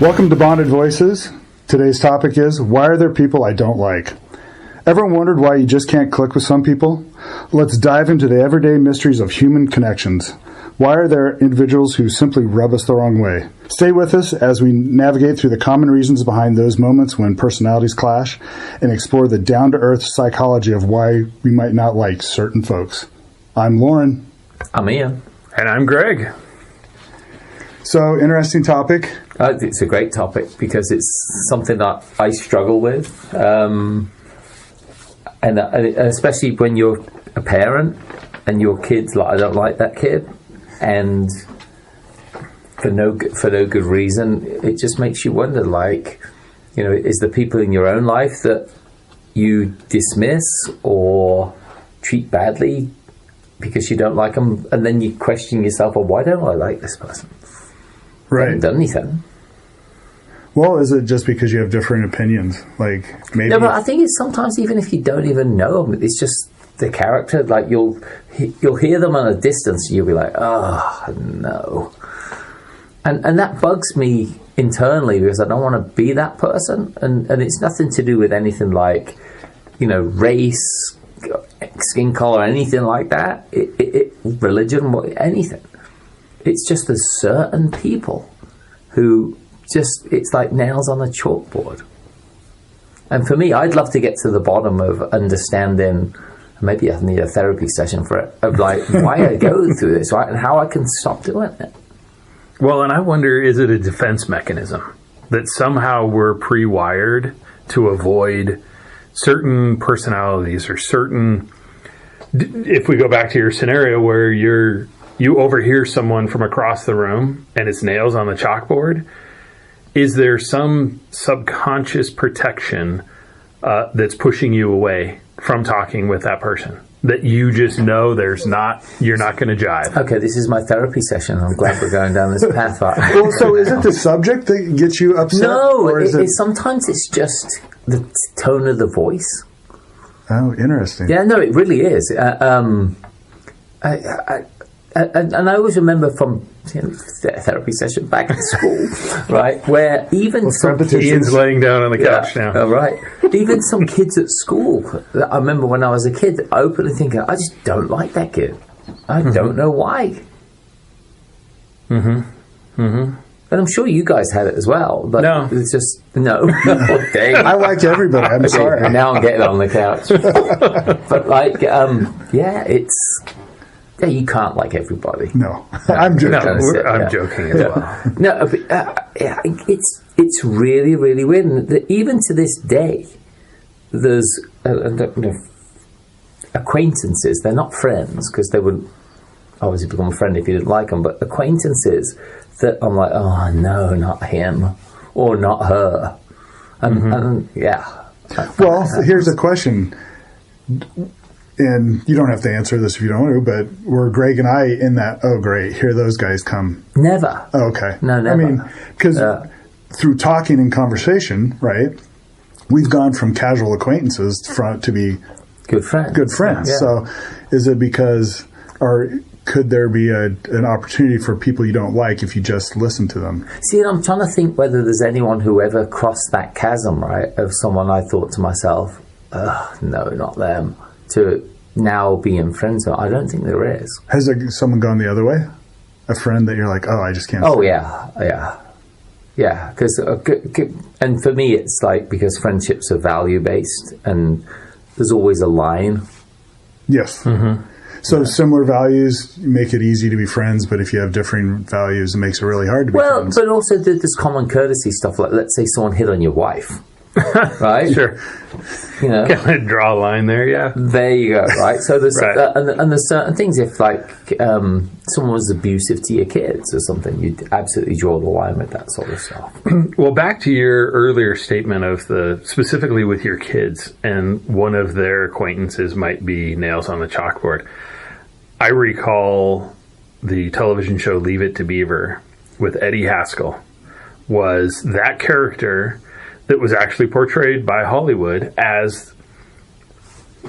Welcome to Bonded Voices. Today's topic is, why are there people I don't like? Ever wondered why you just can't click with some people? Let's dive into the everyday mysteries of human connections. Why are there individuals who simply rub us the wrong way? Stay with us as we navigate through the common reasons behind those moments when personalities clash and explore the down-to-earth psychology of why we might not like certain folks. I'm Lauren. I'm Ian. And I'm Greg. So, interesting topic. It's a great topic because it's something that I struggle with. And especially when you're a parent and your kid's like, I don't like that kid. And for no good reason, it just makes you wonder, like, you know, is the people in your own life that you dismiss or treat badly because you don't like them, and then you question yourself, well, why don't I like this person? Right. They haven't done anything. Well, is it just because you have different opinions? Like, maybe... No, but I think it's sometimes even if you don't even know them, it's just the character. Like, you'll hear them at a distance and you'll be like, oh, no. And that bugs me internally because I don't want to be that person. And it's nothing to do with anything like, you know, race, skin color, anything like that. Religion, anything. It's just there's certain people who just, it's like nails on a chalkboard. And for me, I'd love to get to the bottom of understanding, maybe I need a therapy session for it, of like why I go through this, right, and how I can stop doing it. Well, and I wonder, is it a defense mechanism that somehow we're pre-wired to avoid certain personalities or certain, if we go back to your scenario where you overhear someone from across the room and it's nails on the chalkboard, is there some subconscious protection that's pushing you away from talking with that person that you just know you're not going to jive? Okay, this is my therapy session. I'm glad we're going down this path. Well, so is it the subject that gets you upset? No, or is it... sometimes it's just the tone of the voice. Oh, interesting. Yeah, no, it really is. And I always remember from therapy session back in school, right, where even some kids... Ian's laying down on the couch now. Oh, right. Even some kids at school, I remember when I was a kid, openly thinking, I just don't like that kid. I don't know why. And I'm sure you guys had it as well. But no. It's just, no. Dang. I like everybody. I'm sorry. Now I'm getting on the couch. But like, yeah, it's... Yeah, you can't like everybody. No, I'm joking. No, I'm joking as well. No, but, it's really, really weird. And even to this day, there's acquaintances. They're not friends because they wouldn't obviously become a friend if you didn't like them. But acquaintances that I'm like, oh no, not him or not her. And yeah. Well, here's a question. And you don't have to answer this if you don't want to, but were Greg and I in that, oh, great, here those guys come? Never. Oh, okay. No, never. I mean, because through talking and conversation, right, we've gone from casual acquaintances to be good friends. Good friends. Yeah. So is it because, or could there be an opportunity for people you don't like if you just listen to them? See, I'm trying to think whether there's anyone who ever crossed that chasm, right, of someone I thought to myself, no, not them, to now being friends with. I don't think there is. Has someone gone the other way? A friend that you're like, oh, I just can't. Oh, yeah. Because, and for me, it's like, because friendships are value-based and there's always a line. Yes. So similar values make it easy to be friends, but if you have differing values, it makes it really hard to be friends. Well, but also there's common courtesy stuff, like let's say someone hit on your wife. Right? Sure. You know, kind of draw a line there, yeah. There you go, right? So there's right. And there's certain things, if like someone was abusive to your kids or something, you'd absolutely draw the line with that sort of stuff. Well, back to your earlier statement of specifically with your kids, and one of their acquaintances might be nails on the chalkboard. I recall the television show Leave It to Beaver with Eddie Haskell was that character that was actually portrayed by Hollywood as,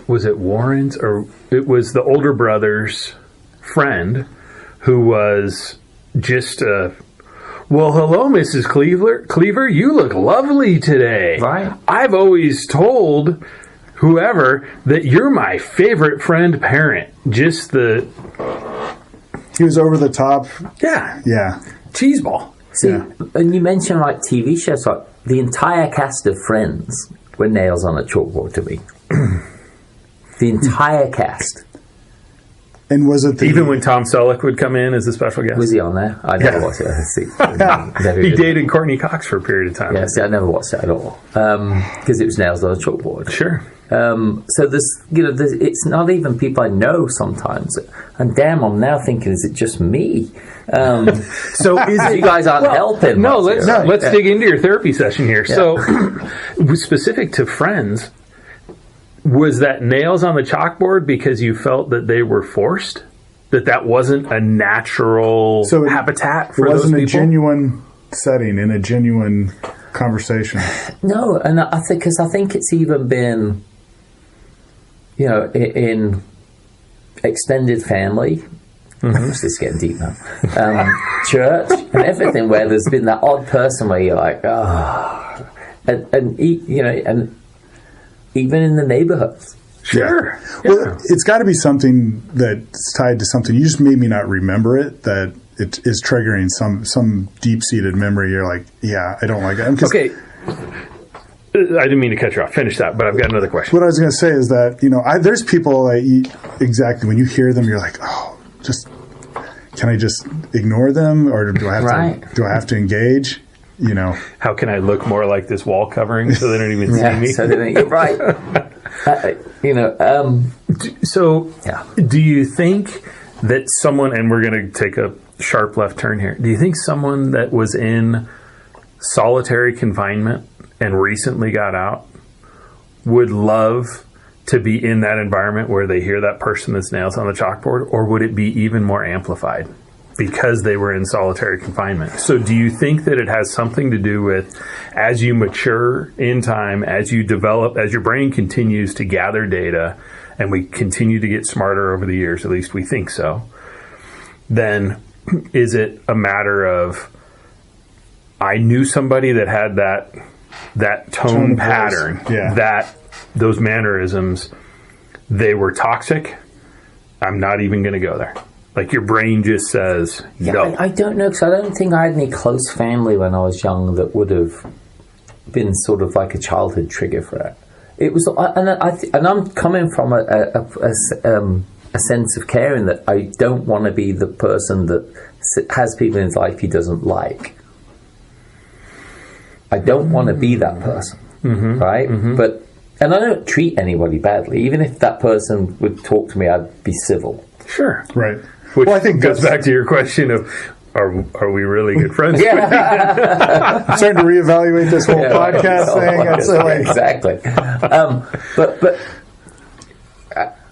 was it Warren's, or it was the older brother's friend who was just Well, hello, Mrs. Cleaver. You look lovely today. Right. I've always told whoever that you're my favorite friend parent. Just the... He was over the top. Yeah. Yeah. Cheeseball. See, Yeah. and you mentioned like TV shows, like the entire cast of Friends were nails on a chalkboard to me. The entire cast. And was it Even when Tom Selleck would come in as a special guest? Was he on there? I never watched it. See, He dated Courtney Cox for a period of time. Yeah, see, I never watched it at all because it was nails on a chalkboard. Sure. So it's not even people I know sometimes. And damn, I'm now thinking, is it just me? So is You guys aren't helping. No, much here, let's right? dig into your therapy session here. Yeah. So, specific to Friends, was that nails on the chalkboard because you felt that they were forced? That wasn't a natural habitat for those people? It wasn't a genuine setting in a genuine conversation. No, and I think it's even been, in extended family. This is getting deep now. Church and everything, where there's been that odd person where you're like, and even in the neighborhoods. Sure. Yeah. Well, it's got to be something that's tied to something. You just made me not remember it, that it is triggering some deep-seated memory. You're like, yeah, I don't like it. Okay. I didn't mean to cut you off. Finish that, but I've got another question. What I was going to say is that, there's people that exactly when you hear them, you're like, oh, can I just ignore them, or do I have to engage? How can I look more like this wall covering so they don't even see me? So you're right. So, do you think that someone, and we're going to take a sharp left turn here, do you think someone that was in solitary confinement and recently got out would love to be in that environment where they hear that person that's nails on the chalkboard, or would it be even more amplified because they were in solitary confinement? So do you think that it has something to do with, as you mature in time, as you develop, as your brain continues to gather data, and we continue to get smarter over the years, at least we think so, then is it a matter of, I knew somebody that had that tone pattern, that those mannerisms, they were toxic, I'm not even going to go there. Like your brain just says, no. I don't know, because I don't think I had any close family when I was young that would have been sort of like a childhood trigger for it. It was, and I'm coming from a sense of caring that I don't want to be the person that has people in his life he doesn't like. I don't want to be that person, right? But and I don't treat anybody badly. Even if that person would talk to me, I'd be civil. Sure, right. Which I think goes back to your question of, are we really good friends? I'm starting to reevaluate this whole podcast thing. Exactly.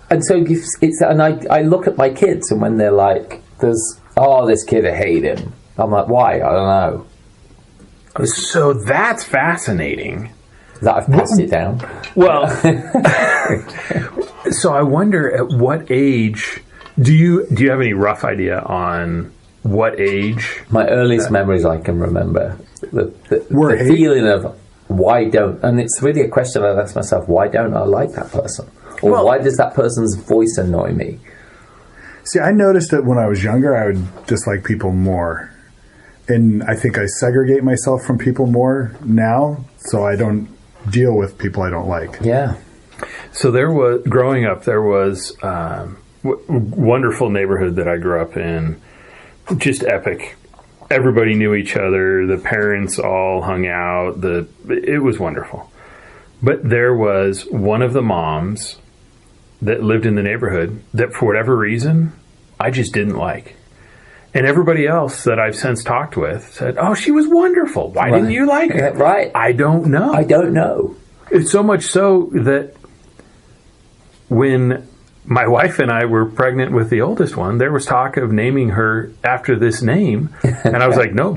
And so I look at my kids, and when they're like, this kid, I hate him. I'm like, why? I don't know. So that's fascinating. That I've passed it down. Well, so I wonder at what age do you have any rough idea on what age? My earliest memories I can remember the feeling of why don't, and it's really a question I ask myself: why don't I like that person, or why does that person's voice annoy me? See, I noticed that when I was younger, I would dislike people more. And I think I segregate myself from people more now, so I don't deal with people I don't like. Yeah. So growing up, there was wonderful neighborhood that I grew up in, just epic. Everybody knew each other. The parents all hung out. It was wonderful. But there was one of the moms that lived in the neighborhood that, for whatever reason, I just didn't like. And everybody else that I've since talked with said, oh, she was wonderful. Why didn't you like her? Right. I don't know. I don't know. It's so much so that when my wife and I were pregnant with the oldest one, there was talk of naming her after this name. And I was like, no,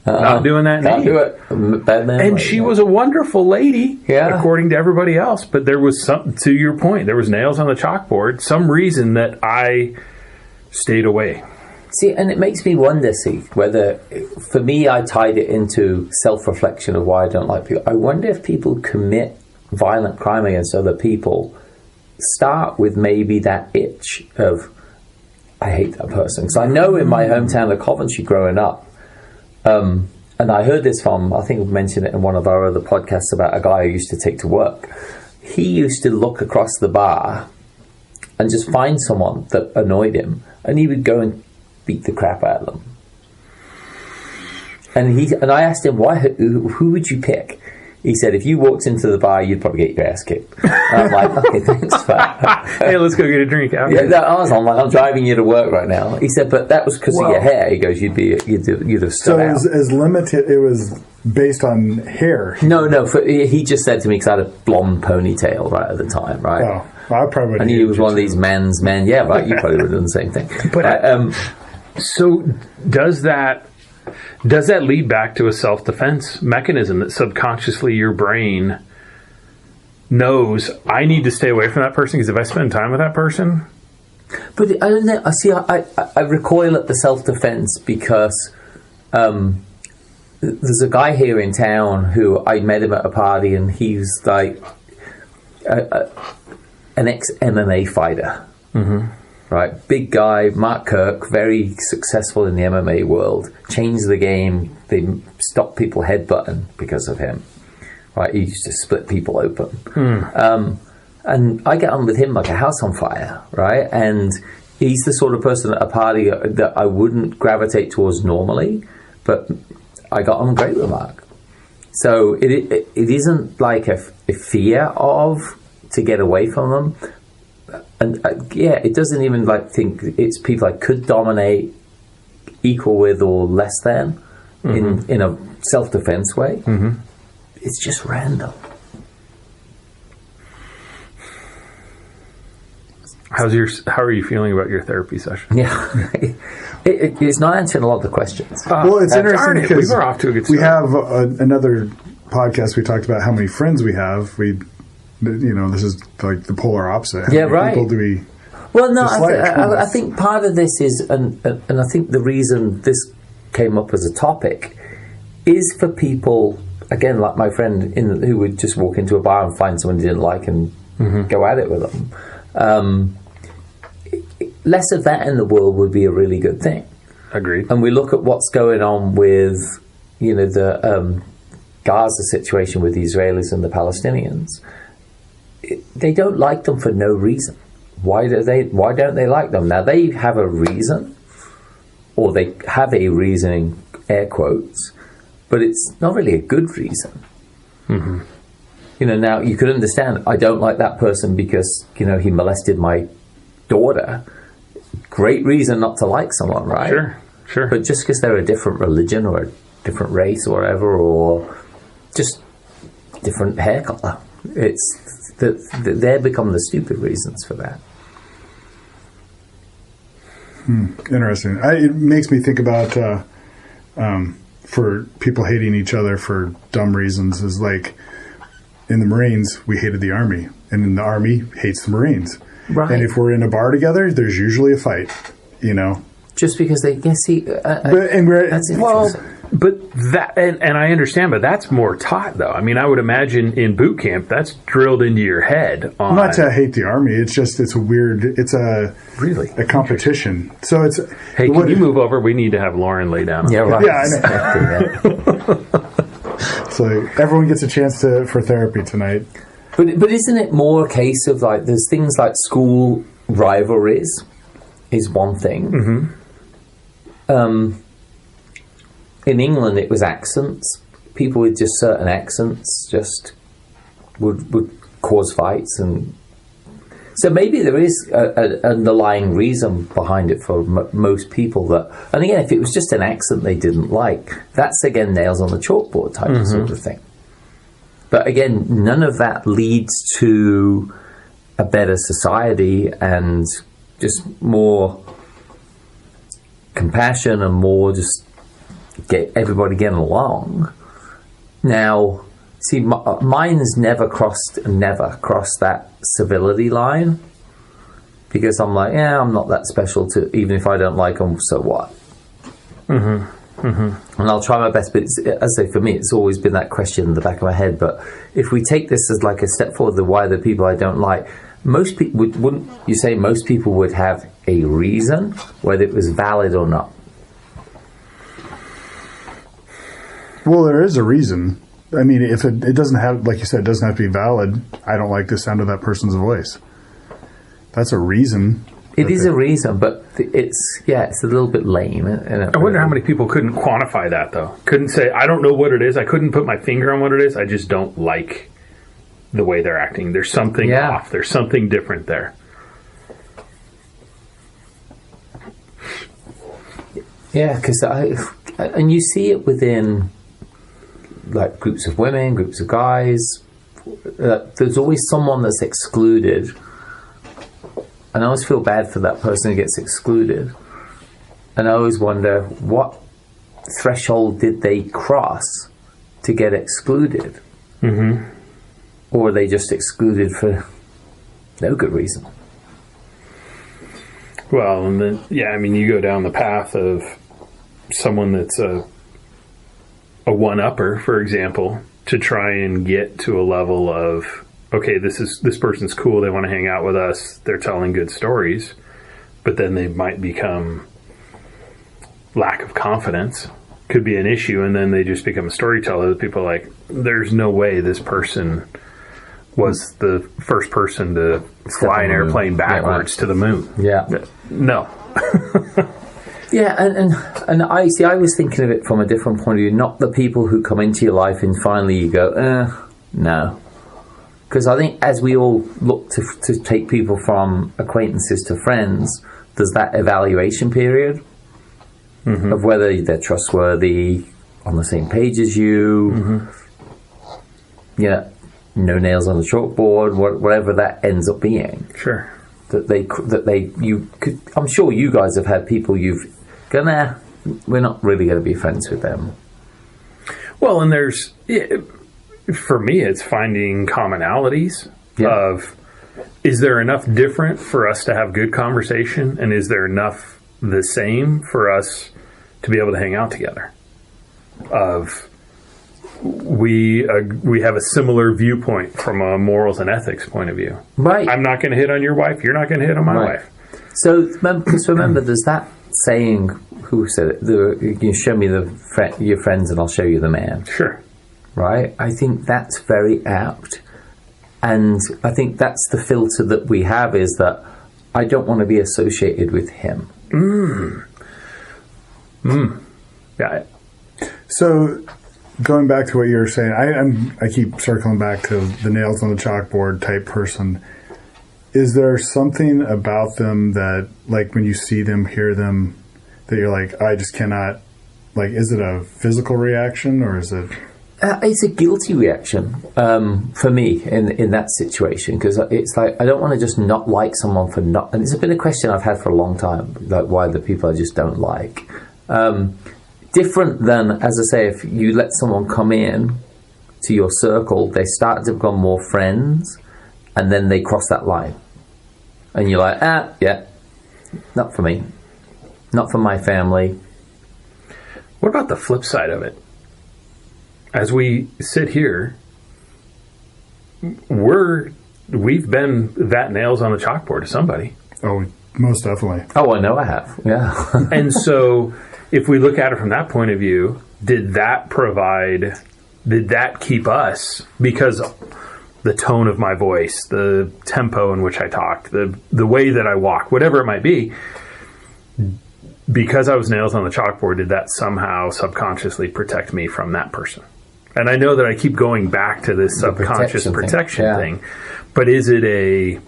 not doing that Can't name. do it. Bad name. And she was a wonderful lady, according to everybody else. But there was to your point, there was nails on the chalkboard, some reason that I stayed away. See, and it makes me wonder, whether, for me, I tied it into self-reflection of why I don't like people. I wonder if people commit violent crime against other people start with maybe that itch of, I hate that person. Because I know in my hometown of Coventry growing up, and I heard this from, I think I've mentioned it in one of our other podcasts about a guy I used to take to work. He used to look across the bar and just find someone that annoyed him, and he would go and beat the crap out of them. And I asked him, why? Who would you pick? He said, if you walked into the bar, you'd probably get your ass kicked. And I'm like, okay, thanks for that. Hey, let's go get a drink out. Yeah, I'm like, I'm driving you to work right now. He said, but that was because of your hair. He goes, you'd have stood So out. as limited, it was based on hair. No, he just said to me, because I had a blonde ponytail right at the time, right? Oh, well, I probably would. And he was one of these men's men. Yeah, right. You probably would have done the same thing. But so does that lead back to a self-defense mechanism that subconsciously your brain knows, I need to stay away from that person because if I spend time with that person? But I don't know. I recoil at the self-defense because there's a guy here in town who I met him at a party, and he's like an ex-MMA fighter. Mm-hmm. Right, big guy, Mark Kirk, very successful in the MMA world. Changed the game. They stopped people headbutting because of him. Right, he used to split people open. And I get on with him like a house on fire. Right, and he's the sort of person at a party that I wouldn't gravitate towards normally, but I got on great with Mark. So it isn't like a fear of to get away from them. And it doesn't even think it's people I could dominate, equal with, or less than in a self-defense way. Mm-hmm. It's just random. How are you feeling about your therapy session? Yeah, it's not answering a lot of the questions. Well, it's interesting because we were off to a good start. We have another podcast. We talked about how many friends we have. This is like the polar opposite. How many right. people do we? Well, no, I think part of this is, and I think the reason this came up as a topic is for people, again, like my friend who would just walk into a bar and find someone he didn't like and go at it with them. Less of that in the world would be a really good thing. Agreed. And we look at what's going on with, the Gaza situation with the Israelis and the Palestinians. They don't like them for no reason. Why don't they like them? Now they have a reason, or they have a reasoning, air quotes, but it's not really a good reason. Mm-hmm. Now you could understand, I don't like that person because he molested my daughter. Great reason not to like someone, right? Sure. But just because they're a different religion or a different race or whatever, or just different hair color, it's they become the stupid reasons for that. Interesting. It makes me think about for people hating each other for dumb reasons is like in the Marines, we hated the Army, and in the Army hates the Marines. Right. And if we're in a bar together, there's usually a fight, Just because they can see. That's interesting. But that, and I understand, but that's more taught, though. I mean, I would imagine in boot camp, that's drilled into your head. Not to hate the Army. It's a competition. So it's. Hey, can you move over? We need to have Lauren lay down. Yeah, right. Yeah, I know. So everyone gets a chance for therapy tonight. But isn't it more a case of there's things like school rivalries is one thing. Mm-hmm. In England, it was accents. People with just certain accents just would cause fights, and so maybe there is an underlying reason behind it for most people. And again, if it was just an accent they didn't like, that's again nails on the chalkboard type of sort of thing. But again, none of that leads to a better society and just more compassion and more just get everybody getting along. Now, see, mine's never crossed that civility line. because I'm like, yeah, I'm not that special to, even if I don't like them, so what? And I'll try my best, but as I say, for me, it's always been that question in the back of my head. But if we take this as like a step forward, the why the people I don't like, most people wouldn't you say most people would have a reason, whether it was valid or not? Well, there is a reason. I mean, if it doesn't have, like you said, it doesn't have to be valid. I don't like the sound of that person's voice. That's a reason. It is a reason, but it's a little bit lame. I wonder how many people couldn't quantify that, though. Couldn't say, I don't know what it is. I couldn't put my finger on what it is. I just don't like the way they're acting. There's something off. There's something different there. Yeah, because and you see it within like groups of women, groups of guys. There's always someone that's excluded. And I always feel bad for that person who gets excluded. And I always wonder, what threshold did they cross to get excluded? Or are they just excluded for no good reason? Well, and then, I mean, you go down the path of someone that's a one-upper, for example, to try and get to a level of, okay, this person's cool, they want to hang out with us, they're telling good stories, but then they might become lack of confidence, could be an issue, and then they just become a storyteller. People are like, there's no way this person was the first person to fly an airplane backwards to the moon. No. And I was thinking of it from a different point of view, not the people who come into your life and finally you go, no. Because I think as we all look to take people from acquaintances to friends, there's that evaluation period of whether they're trustworthy, on the same page as you, no nails on the chalkboard, whatever that ends up being. Sure. I'm sure you guys have had people you've gone, we're not really going to be friends with them. Well, and there's, for me, it's finding commonalities of, is there enough different for us to have good conversation, and is there enough the same for us to be able to hang out together? Of, we have a similar viewpoint from a morals and ethics point of view. Right. I'm not going to hit on your wife. You're not going to hit on my wife. So, because remember, there's that saying, who said it? You show me your friends and I'll show you the man. Sure. Right? I think that's very apt. And I think that's the filter that we have, is that I don't want to be associated with him. Yeah. So, going back to what you were saying, I keep circling back to the nails on the chalkboard type person. Is there something about them that, like, when you see them, hear them, that you're like, I just cannot, like, is it a physical reaction, or is it? It's a guilty reaction for me in that situation, because it's like, I don't want to just not like someone for not, and it's been a question I've had for a long time, like, why the people I just don't like. Different than, as I say, if you let someone come in to your circle, they start to become more friends, and then they cross that line. And you're like, not for me. Not for my family. What about the flip side of it? As we sit here, we've been that nails on the chalkboard to somebody. Oh, most definitely. Oh, I know I have. Yeah. And so, if we look at it from that point of view, did that keep us, because the tone of my voice, the tempo in which I talked, the way that I walk, whatever it might be, because I was nails on the chalkboard, did that somehow subconsciously protect me from that person? And I know that I keep going back to this subconscious protection thing, but is it it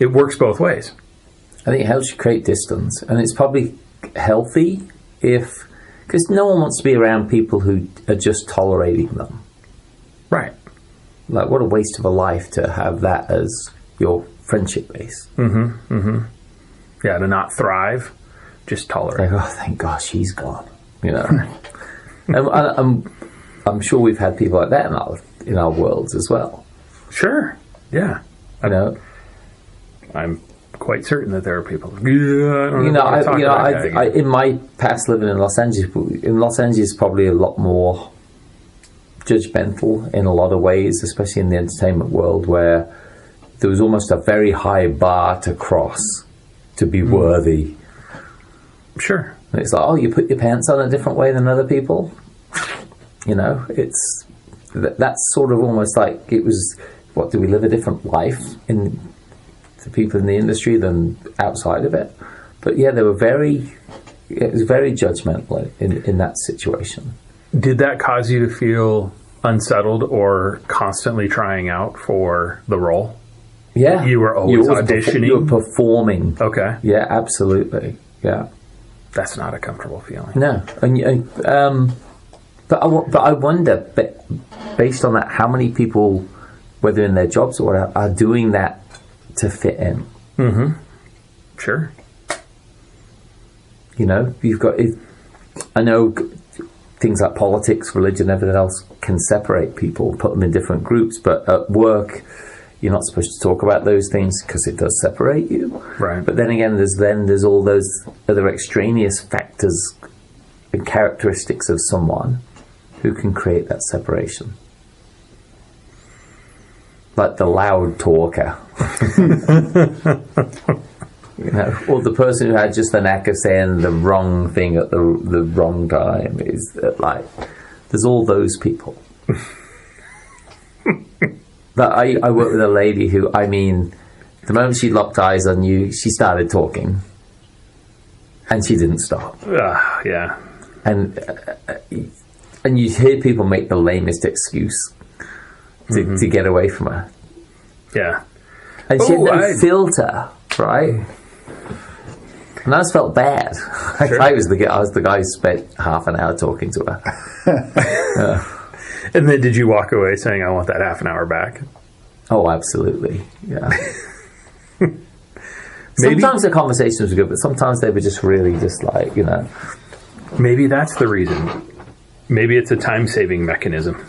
works both ways. I think it helps you create distance, and it's probably healthy because no one wants to be around people who are just tolerating them. Right. Like, what a waste of a life to have that as your friendship base. Yeah, to not thrive, just tolerate. Like, oh, thank gosh, he's gone. And I'm sure we've had people like that in our worlds as well. Sure. Yeah. I know. I'm quite certain that there are people. Yeah, I don't know. In my past living in Los Angeles, probably a lot more judgmental in a lot of ways, especially in the entertainment world, where there was almost a very high bar to cross to be worthy. Sure. And it's like, oh, you put your pants on a different way than other people. It's that's sort of almost like it was. What, do we live a different life in to people in the industry than outside of it? But yeah, it was very judgmental in that situation. Did that cause you to feel unsettled or constantly trying out for the role? Yeah. You were always auditioning? You were performing. Okay. Yeah, absolutely. Yeah. That's not a comfortable feeling. No. But I wonder, based on that, how many people, whether in their jobs or whatever, are doing that to fit in? Mm-hmm. Sure. You've got... I know things like politics, religion, everything else can separate people, put them in different groups, but at work, you're not supposed to talk about those things because it does separate you. Right. But then again, there's all those other extraneous factors and characteristics of someone who can create that separation. Like the loud talker. Or the person who had just the knack of saying the wrong thing at the wrong time. Is like, there's all those people. But I worked with a lady who, the moment she locked eyes on you, she started talking. And she didn't stop. Yeah. And you hear people make the lamest excuse to get away from her. Yeah. And she had no filter, right? And I just felt bad. Sure. I was the guy who spent half an hour talking to her. And then did you walk away saying, I want that half an hour back? Oh, absolutely. Yeah. Sometimes the conversations were good, but sometimes they were just really just like, Maybe that's the reason. Maybe it's a time-saving mechanism.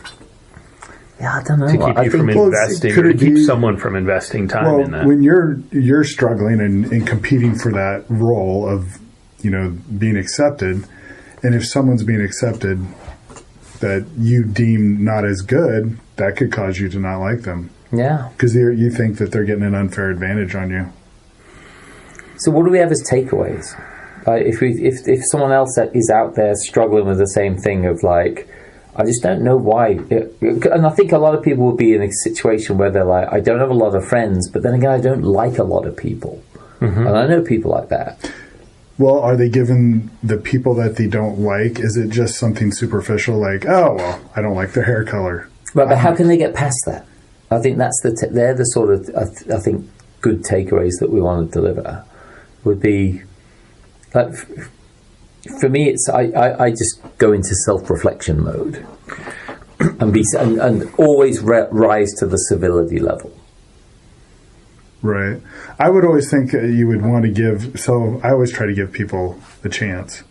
Yeah, I don't know. To keep you from investing, or to keep someone from investing time in that. When you're struggling and competing for that role of, being accepted, and if someone's being accepted that you deem not as good, that could cause you to not like them. Yeah. Because you think that they're getting an unfair advantage on you. So what do we have as takeaways? Like if someone else is out there struggling with the same thing of like, I just don't know why. And I think a lot of people will be in a situation where they're like, I don't have a lot of friends, but then again, I don't like a lot of people. Mm-hmm. And I know people like that. Well, are they given the people that they don't like? Is it just something superficial like, oh, well, I don't like their hair color? Right, but how can they get past that? I think that's they're the sort of, I think, good takeaways that we want to deliver. Would be, like, for me, it's I just go into self-reflection mode and always rise to the civility level. Right. I would always think you would want to give, so I always try to give people the chance,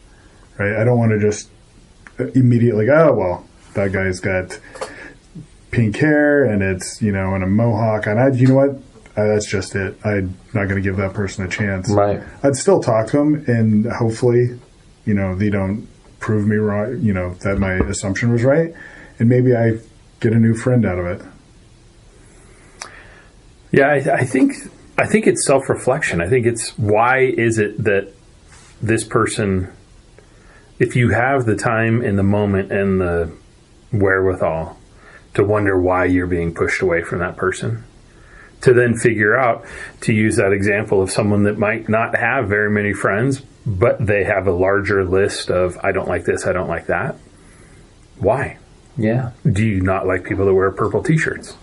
right? I don't want to just immediately go, oh, well, that guy's got pink hair and it's, and a mohawk. And you know what? That's just it. I'm not going to give that person a chance. Right. I'd still talk to them and hopefully, they don't prove me wrong, that my assumption was right. And maybe I get a new friend out of it. Yeah, I think it's self-reflection. I think it's, why is it that this person, if you have the time in the moment and the wherewithal to wonder why you're being pushed away from that person, to then figure out, to use that example of someone that might not have very many friends, but they have a larger list of, I don't like this, I don't like that. Why? Yeah. Do you not like people that wear purple t-shirts?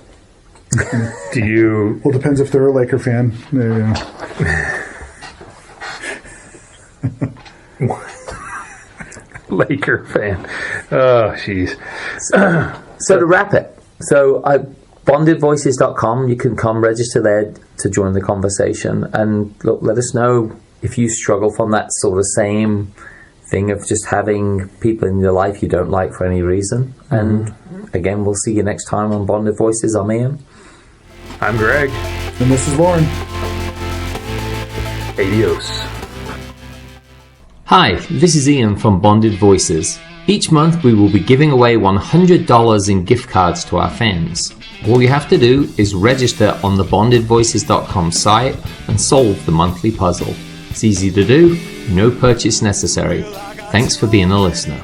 Do you... Well, it depends if they're a Laker fan. Laker fan. Oh, jeez. So to wrap it, bondedvoices.com, you can come register there to join the conversation. And look, let us know if you struggle from that sort of same thing of just having people in your life you don't like for any reason. Mm-hmm. And again, we'll see you next time on Bonded Voices. I'm Ian. I'm Greg. And this is Lauren. Adios. Hi, this is Ian from Bonded Voices. Each month we will be giving away $100 in gift cards to our fans. All you have to do is register on the bondedvoices.com site and solve the monthly puzzle. It's easy to do, no purchase necessary. Thanks for being a listener.